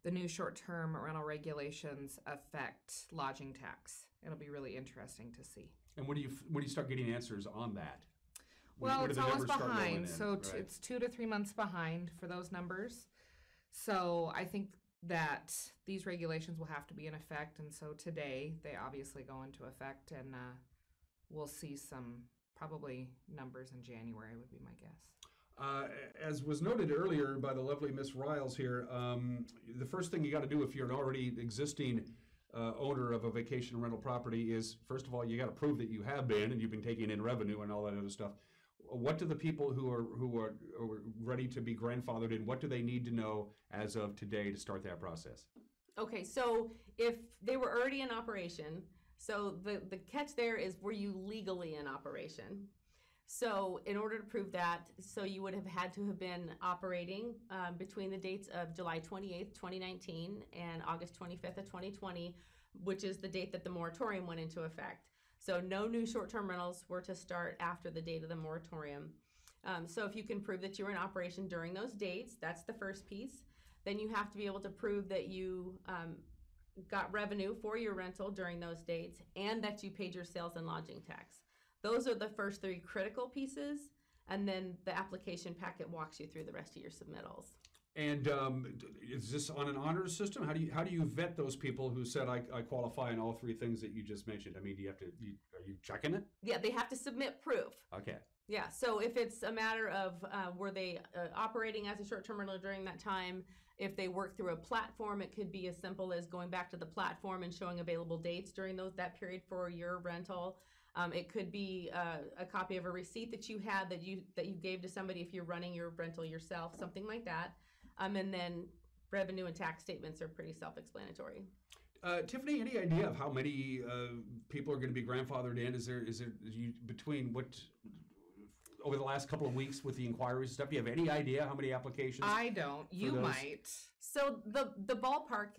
the new short-term rental regulations affect lodging tax. It'll be really interesting to see. And when do you start getting answers on that? Well, it's always behind, so it's 2 to 3 months behind for those numbers. So I think that these regulations will have to be in effect, and so today they obviously go into effect, and we'll see some probably numbers in January would be my guess. As was noted earlier by the lovely Miss Ryles here, the first thing you got to do if you're an already existing owner of a vacation rental property is, first of all, you got to prove that you have been and you've been taking in revenue and all that other stuff. What do the people who are ready to be grandfathered in, what do they need to know as of today to start that process? Okay, so if they were already in operation, so the catch there is, were you legally in operation? So in order to prove that, so you would have had to have been operating between the dates of July 28th, 2019 and August 25th of 2020, which is the date that the moratorium went into effect. So no new short-term rentals were to start after the date of the moratorium. So if you can prove that you were in operation during those dates, that's the first piece. Then you have to be able to prove that you got revenue for your rental during those dates and that you paid your sales and lodging tax. Those are the first 3 critical pieces, and then the application packet walks you through the rest of your submittals. And is this on an honors system? How do you vet those people who said I qualify in all 3 things that you just mentioned? I mean, are you checking it? Yeah, they have to submit proof. Okay. Yeah, so if it's a matter of were they operating as a short-term rental during that time, if they work through a platform, it could be as simple as going back to the platform and showing available dates during that period for your rental. It could be a copy of a receipt that you had that you gave to somebody if you're running your rental yourself, something like that. And then revenue and tax statements are pretty self-explanatory. Tiffany, any idea of how many people are going to be grandfathered in? Is there between what over the last couple of weeks with the inquiries and stuff? Do you have any idea how many applications? I don't. You might. So the ballpark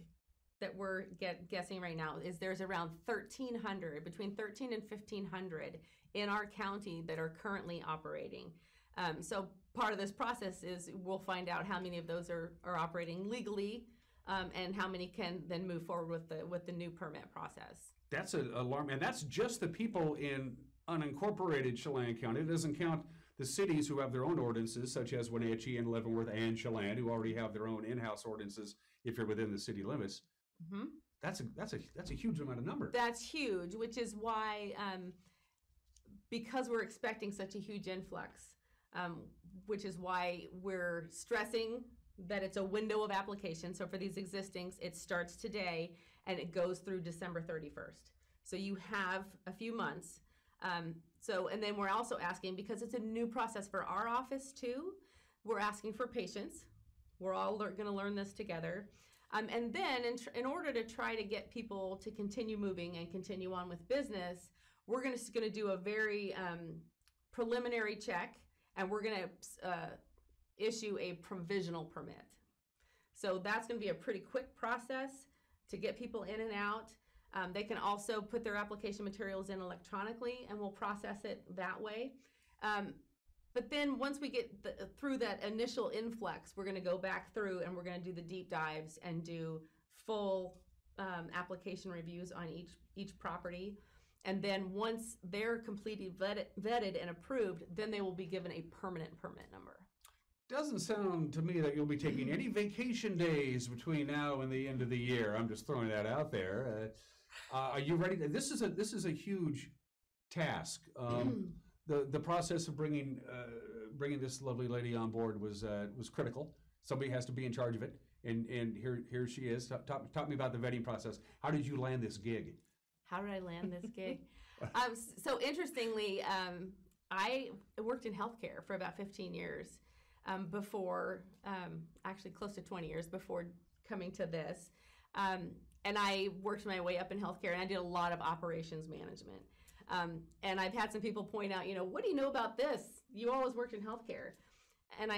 that we're guessing right now is there's around 1,300, between 1,300 and 1,500 in our county that are currently operating. So part of this process is we'll find out how many of those are operating legally, and how many can then move forward with the new permit process. That's an alarm, and that's just the people in unincorporated Chelan County. It doesn't count the cities who have their own ordinances, such as Wenatchee and Leavenworth and Chelan, who already have their own in-house ordinances if you're within the city limits. Mm-hmm. That's a huge amount of number. That's huge, which is why, because we're expecting such a huge influx, which is why we're stressing that it's a window of application. So for these existings, it starts today and it goes through December 31st. So you have a few months. And then we're also asking, because it's a new process for our office too, we're asking for patience. We're all going to learn this together. And then in order to try to get people to continue moving and continue on with business, we're going to do a very preliminary check, and we're going to issue a provisional permit. So that's going to be a pretty quick process to get people in and out. They can also put their application materials in electronically, and we'll process it that way. But then once we get through that initial influx, we're going to go back through and we're going to do the deep dives and do full application reviews on each property. And then once they're completely vetted and approved, then they will be given a permanent permit number. Doesn't sound to me that you'll be taking any vacation days between now and the end of the year. I'm just throwing that out there. Are you ready? This is a huge task. The process of bringing this lovely lady on board was critical. Somebody has to be in charge of it, and here she is. Talk me about the vetting process. How did you land this gig? How did I land this gig? So interestingly, I worked in healthcare for about 15 years before, actually close to 20 years before coming to this. And I worked my way up in healthcare, and I did a lot of operations management. And I've had some people point out, what do you know about this? You always worked in healthcare. And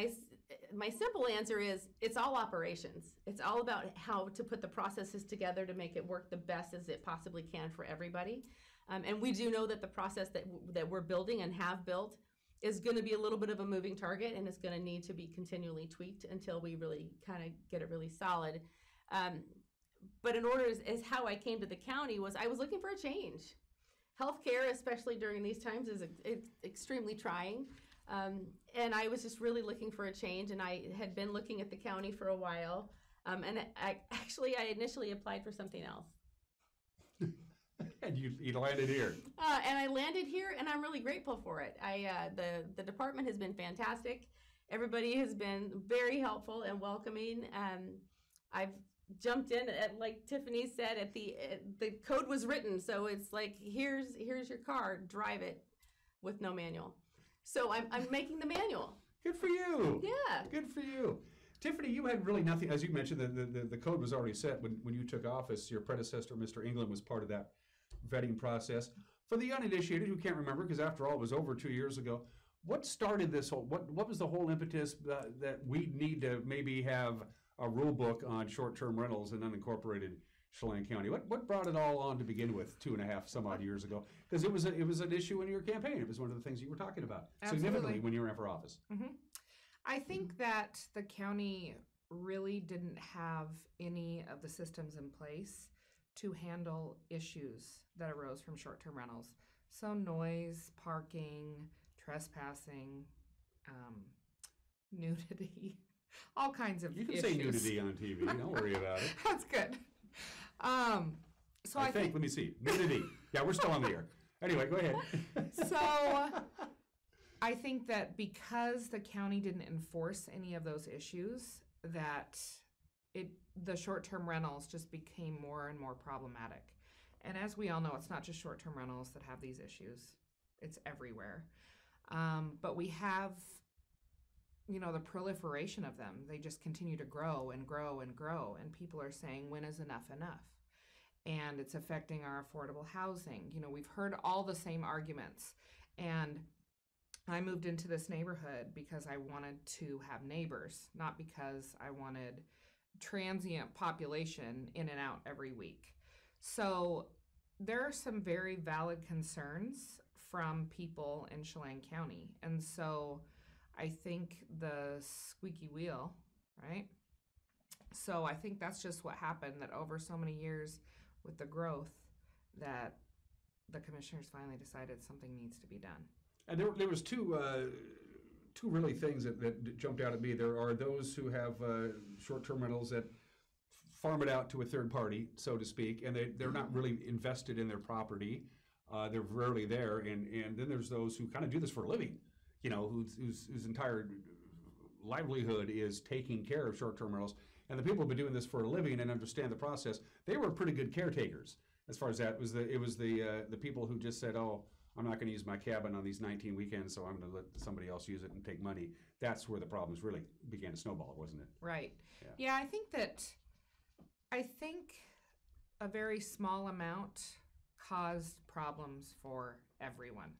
my simple answer is, it's all operations. It's all about how to put the processes together to make it work the best as it possibly can for everybody. And we do know that the process that we're building and have built is going to be a little bit of a moving target, and it's going to need to be continually tweaked until we really kind of get it really solid. But in order, as how I came to the county was I was looking for a change. Healthcare, especially during these times, is extremely trying. And I was just really looking for a change, and I had been looking at the county for a while. And I initially applied for something else. And you landed here. And I landed here, and I'm really grateful for it. The department has been fantastic. Everybody has been very helpful and welcoming. I've jumped in like Tiffany said, the code was written, so it's like here's your car, drive it with no manual. So I'm making the manual. Good for you. Yeah. Good for you. Tiffany, you had really nothing, as you mentioned, the code was already set when you took office. Your predecessor, Mr. England, was part of that vetting process. For the uninitiated who can't remember, because after all, it was over 2 years ago, what started this whole, what was the whole impetus that we need to maybe have a rule book on short-term rentals in unincorporated Chelan County? What brought it all on to begin with 2.5 some odd years ago? Because it was an issue in your campaign. It was one of the things you were talking about significantly when you ran for office. Mm-hmm. I think that the county really didn't have any of the systems in place to handle issues that arose from short-term rentals. So noise, parking, trespassing, nudity, all kinds of issues. You can say nudity on TV. Don't worry about it. That's good. So I think, let me see. Nudity. Yeah, we're still on the air. Anyway, go ahead. So I think that because the county didn't enforce any of those issues, that the short-term rentals just became more and more problematic. And as we all know, it's not just short-term rentals that have these issues. It's everywhere. But we have, the proliferation of them. They just continue to grow and grow and grow. And people are saying, when is enough enough? And it's affecting our affordable housing. We've heard all the same arguments. And I moved into this neighborhood because I wanted to have neighbors, not because I wanted transient population in and out every week. So there are some very valid concerns from people in Chelan County. And so I think the squeaky wheel, right? So I think that's just what happened, that over so many years with the growth, that the commissioners finally decided something needs to be done. And there was two really things that jumped out at me. There are those who have short-term rentals that farm it out to a third party, so to speak, and they're not really invested in their property. They're rarely there. And then there's those who kind of do this for a living, whose entire livelihood is taking care of short-term rentals. And the people who've been doing this for a living and understand the process, they were pretty good caretakers as far as that. It was the people who just said, oh, I'm not going to use my cabin on these 19 weekends, so I'm going to let somebody else use it and take money. That's where the problems really began to snowball, wasn't it? Right. Yeah, I think that I think a very small amount caused problems for everyone.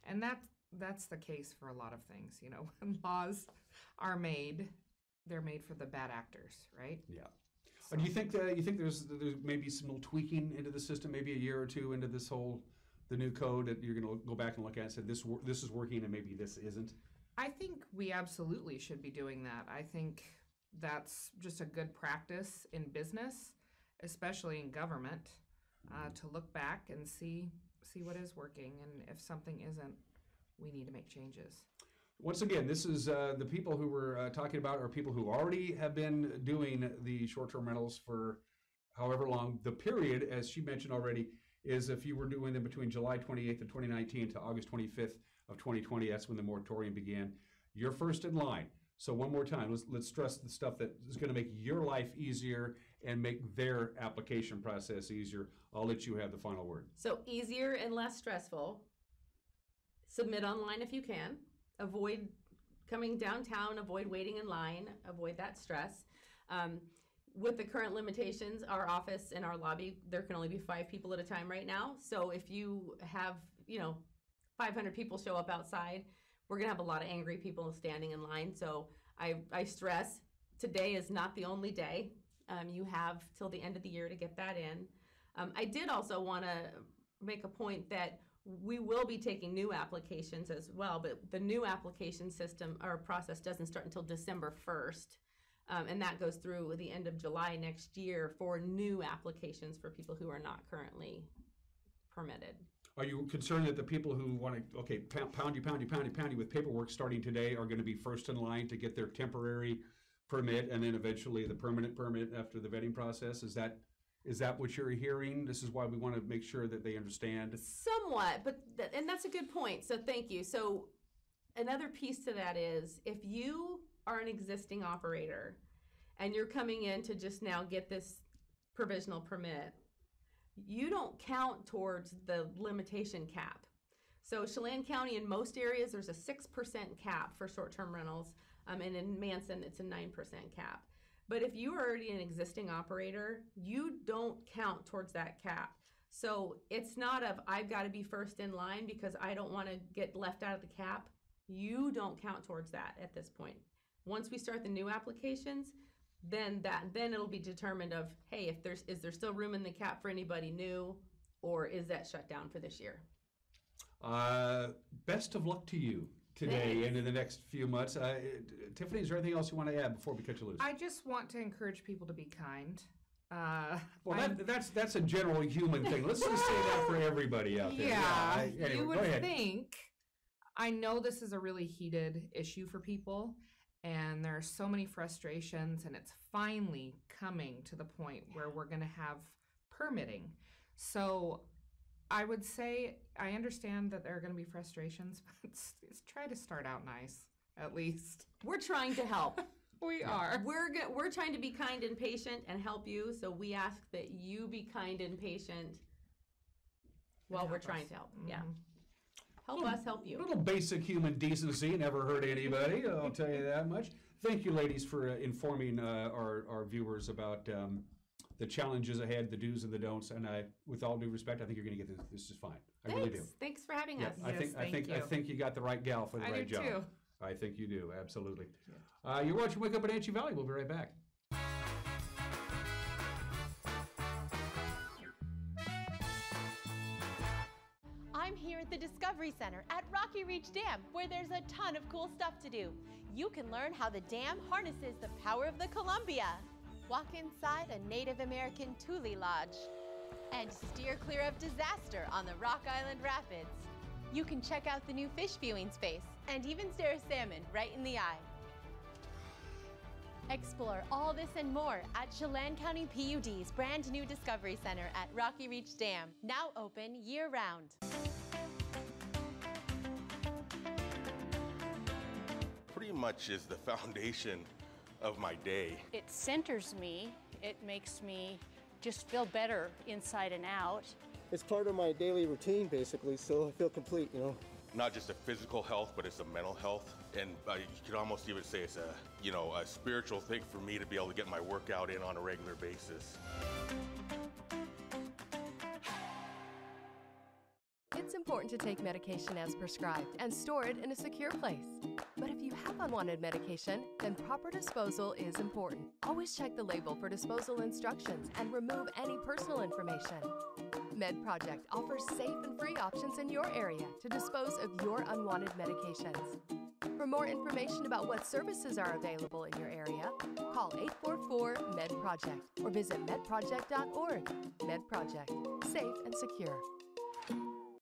And that's the case for a lot of things. You know, when laws are made, they're made for the bad actors, right? Yeah. So. Do you think there's maybe some little tweaking into the system, maybe a year or two into this the new code that you're going to go back and look at and say this is working and maybe this isn't? I think we absolutely should be doing that. I think that's just a good practice in business, especially in government, to look back and see what is working, and if something isn't, we need to make changes. Once again, this is the people who we're talking about are people who already have been doing the short-term rentals for however long. The period, as she mentioned already, is if you were doing them between July 28th of 2019 to August 25th of 2020, that's when the moratorium began. You're first in line. So one more time, let's stress the stuff that is going to make your life easier and make their application process easier. I'll let you have the final word. So easier and less stressful. Submit online if you can. Avoid coming downtown, avoid waiting in line, avoid that stress. With the current limitations, our office and our lobby, there can only be 5 people at a time right now. So if you have, 500 people show up outside, we're gonna have a lot of angry people standing in line. So I stress, today is not the only day. You have till the end of the year to get that in. I did also wanna make a point that we will be taking new applications as well, but the new application system or process doesn't start until December 1st. And that goes through the end of July next year for new applications for people who are not currently permitted. Are you concerned that the people who want to, pound you with paperwork starting today are going to be first in line to get their temporary permit and then eventually the permanent permit after the vetting process? Is that what you're hearing? This is why we want to make sure that they understand. Somewhat, and that's a good point. So thank you. So another piece to that is if you are an existing operator and you're coming in to just now get this provisional permit, you don't count towards the limitation cap. So Chelan County, in most areas, there's a 6% cap for short-term rentals, and in Manson, it's a 9% cap. But if you are already an existing operator, you don't count towards that cap. So it's not I've got to be first in line because I don't want to get left out of the cap. You don't count towards that at this point. Once we start the new applications, then it'll be determined of, hey, is there still room in the cap for anybody new, or is that shut down for this year? Best of luck to you today and in the next few months. Tiffany, is there anything else you want to add before we cut you loose? I just want to encourage people to be kind. Well, that's a general human thing. Let's just say that for everybody out there. Yeah, anyway, you would think. I know this is a really heated issue for people, and there are so many frustrations, and it's finally coming to the point where we're going to have permitting. So I would say I understand that there are going to be frustrations, but let's try to start out nice, at least. We're trying to help. We are. We're trying to be kind and patient and help you, so we ask that you be kind and patient while we're trying to help. Mm-hmm. Yeah. Help us help you. A little basic human decency never hurt anybody, I'll tell you that much. Thank you, ladies, for informing our viewers about the challenges ahead, the do's and the don'ts, and with all due respect, I think you're going to get this just fine. I really do. Thanks for having us. I think you got the right gal for the right job. Too. I think you do, absolutely. Yeah. You're watching Wake Up at Wenatchee Valley. We'll be right back. I'm here at the Discovery Center at Rocky Reach Dam, where there's a ton of cool stuff to do. You can learn how the dam harnesses the power of the Columbia, walk inside a Native American Thule lodge, and steer clear of disaster on the Rock Island Rapids. You can check out the new fish viewing space and even stare a salmon right in the eye. Explore all this and more at Chelan County PUD's brand new Discovery Center at Rocky Reach Dam, now open year-round. Pretty much is the foundation of my day. It centers me. It makes me just feel better inside and out. It's part of my daily routine, basically, so I feel complete, not just a physical health, but it's a mental health. And you could almost even say it's a, you know, a spiritual thing for me to be able to get my workout in on a regular basis. It's important to take medication as prescribed and store it in a secure place. But if you have unwanted medication, then proper disposal is important. Always check the label for disposal instructions and remove any personal information. MedProject offers safe and free options in your area to dispose of your unwanted medications. For more information about what services are available in your area, call 844-MED-PROJECT or visit medproject.org. MedProject, safe and secure.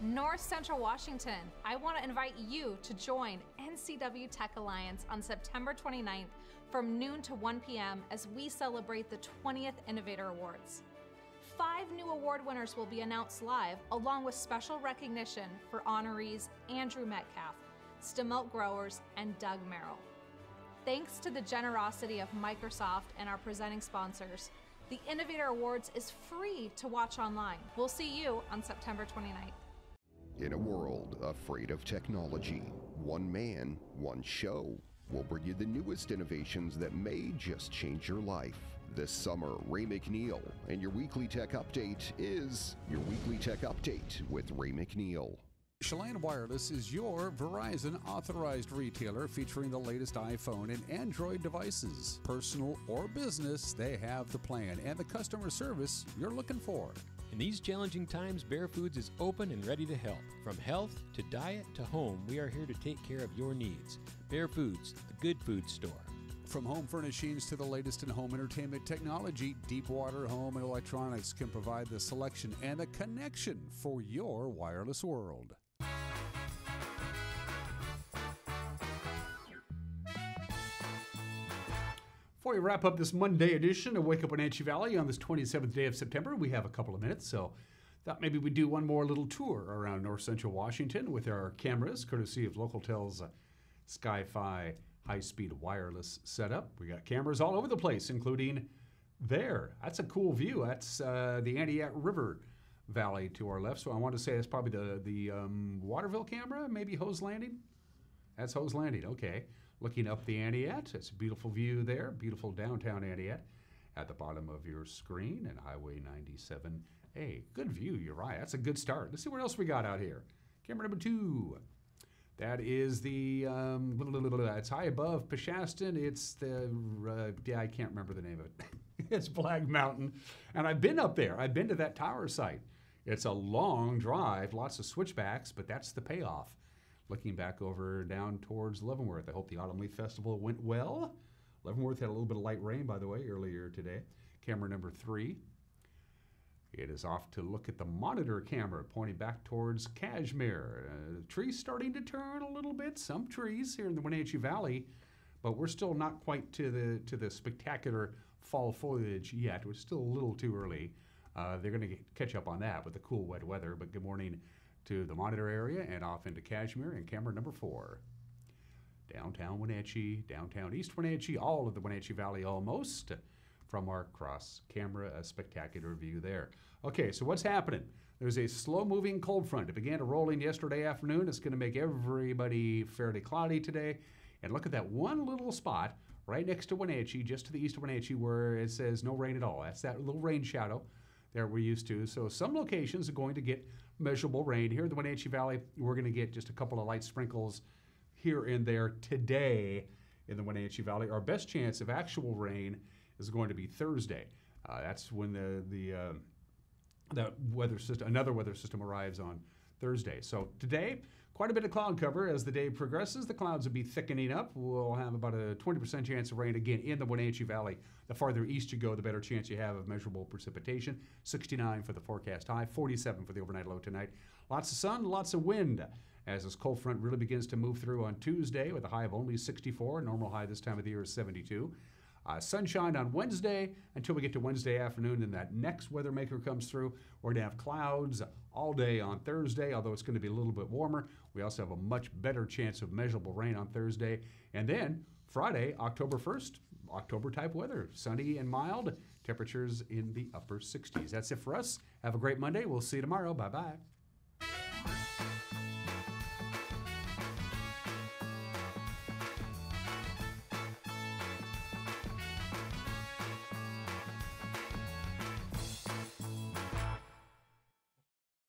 North Central Washington, I want to invite you to join NCW Tech Alliance on September 29th from noon to 1 p.m. as we celebrate the 20th Innovator Awards. 5 new award winners will be announced live, along with special recognition for honorees Andrew Metcalf, Stemilk Growers, and Doug Merrill. Thanks to the generosity of Microsoft and our presenting sponsors, the Innovator Awards is free to watch online. We'll see you on September 29th. In a world afraid of technology, one man, one show will bring you the newest innovations that may just change your life. This summer, Ray McNeil and your Weekly Tech Update is your Weekly Tech Update with Ray McNeil. Chelan Wireless is your Verizon authorized retailer featuring the latest iPhone and Android devices. Personal or business, they have the plan and the customer service you're looking for. In these challenging times, Bear Foods is open and ready to help. From health to diet to home, we are here to take care of your needs. Bear Foods, the good food store. From home furnishings to the latest in home entertainment technology, Deepwater Home and Electronics can provide the selection and the connection for your wireless world. Before we wrap up this Monday edition of Wake Up Wenatchee Valley on this 27th day of September, we have a couple of minutes, so thought maybe we'd do one more little tour around North Central Washington with our cameras, courtesy of Localtel's Sky-Fi high-speed wireless setup. We got cameras all over the place, including there. That's a cool view. That's the Aniat River Valley to our left, so I want to say that's probably the Waterville camera, maybe Hose Landing? That's Hose Landing, okay. Looking up the Aniat, it's a beautiful view there, beautiful downtown Aniat at the bottom of your screen, and Highway 97A. Good view, you're right. That's a good start. Let's see what else we got out here. Camera number 2. That is the, it's high above Peshastin. It's the, I can't remember the name of it. It's Black Mountain. And I've been up there. I've been to that tower site. It's a long drive, lots of switchbacks, but that's the payoff. Looking back over down towards Leavenworth. I hope the Autumn Leaf Festival went well. Leavenworth had a little bit of light rain, by the way, earlier today. Camera number 3. It is off to look at the monitor camera pointing back towards Cashmere. Trees starting to turn a little bit. Some trees here in the Wenatchee Valley, but we're still not quite to the spectacular fall foliage yet. We're still a little too early. They're going to catch up on that with the cool, wet weather. But good morning to the monitor area and off into Cashmere and camera number 4. Downtown Wenatchee, downtown East Wenatchee, all of the Wenatchee Valley almost. From our cross camera, a spectacular view there. Okay, so what's happening? There's a slow-moving cold front. It began to roll in yesterday afternoon. It's going to make everybody fairly cloudy today. And look at that one little spot right next to Wenatchee, just to the east of Wenatchee, where it says no rain at all. That's that little rain shadow that we're used to. So some locations are going to get measurable rain. Here in the Wenatchee Valley, we're going to get just a couple of light sprinkles here and there today in the Wenatchee Valley. Our best chance of actual rain is going to be Thursday. That's when the weather system, another weather system arrives on Thursday. So today, quite a bit of cloud cover. As the day progresses, the clouds will be thickening up. We'll have about a 20% chance of rain again in the Wenatchee Valley. The farther east you go, the better chance you have of measurable precipitation. 69 for the forecast high, 47 for the overnight low tonight. Lots of sun, lots of wind as this cold front really begins to move through on Tuesday with a high of only 64. Normal high this time of the year is 72. Sunshine on Wednesday until we get to Wednesday afternoon, and that next weather maker comes through. We're going to have clouds all day on Thursday, although it's going to be a little bit warmer. We also have a much better chance of measurable rain on Thursday. And then Friday, October 1st, October-type weather, sunny and mild, temperatures in the upper 60s. That's it for us. Have a great Monday. We'll see you tomorrow. Bye-bye.